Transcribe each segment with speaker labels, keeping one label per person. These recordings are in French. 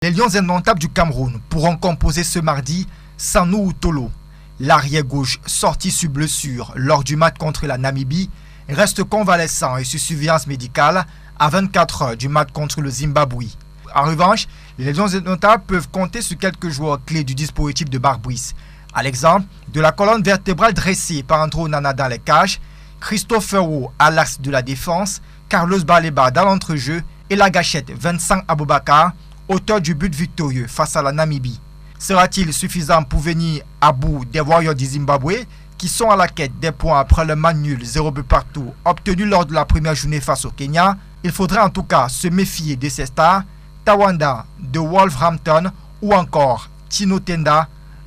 Speaker 1: Les Lions indomptables du Cameroun pourront composer ce mardi Sanou Tolo. L'arrière-gauche sorti sur blessure lors du match contre la Namibie reste convalescent et sous surveillance médicale à 24 heures du match contre le Zimbabwe. En revanche, les Lions indomptables peuvent compter sur quelques joueurs clés du dispositif de Barbrice. À l'exemple de la colonne vertébrale dressée par Andrew Nana dans les cages, Christopher Rowe à l'axe de la défense, Carlos Baleba dans l'entrejeu et la gâchette Vincent Aboubakar, auteur du but victorieux face à la Namibie. Sera-t-il suffisant pour venir à bout des Warriors du Zimbabwe qui sont à la quête des points après le match nul 0 but partout obtenu lors de la première journée face au Kenya? Il faudrait en tout cas se méfier de ces stars, Tawanda de Wolverhampton ou encore Tino Tenda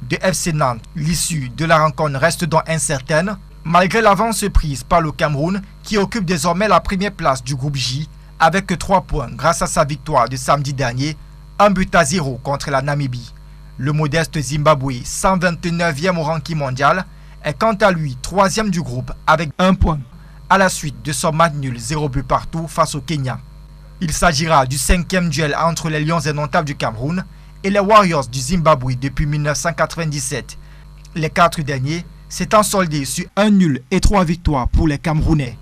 Speaker 1: de FC Nantes. L'issue de la rencontre reste donc incertaine malgré l'avance prise par le Cameroun qui occupe désormais la première place du groupe J avec 3 points grâce à sa victoire de samedi dernier, 1-0 contre la Namibie. Le modeste Zimbabwe, 129e au ranking mondial, est quant à lui 3e du groupe avec 1 point à la suite de son match nul 0 but partout face au Kenya. Il s'agira du 5e duel entre les Lions indomptables du Cameroun et les Warriors du Zimbabwe depuis 1997. Les 4 derniers s'étant soldés sur 1 nul et 3 victoires pour les Camerounais.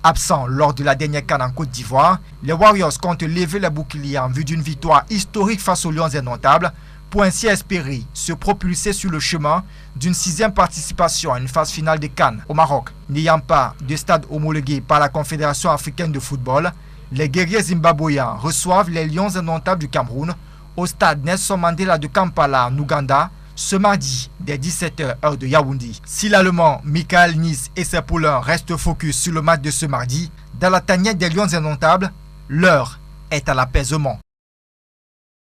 Speaker 1: Absents lors de la dernière CAN en Côte d'Ivoire, les Warriors comptent lever les boucliers en vue d'une victoire historique face aux Lions indomptables pour ainsi espérer se propulser sur le chemin d'une 6e participation à une phase finale de CAN au Maroc. N'ayant pas de stade homologué par la Confédération africaine de football, les guerriers zimbabwéens reçoivent les Lions indomptables du Cameroun au stade Nelson Mandela de Kampala en Ouganda ce mardi dès 17h heure de Yaoundé. Si l'Allemand Michael Nice et ses poulains restent focus sur le match de ce mardi, dans la tanière des Lions indomptables, l'heure est à l'apaisement.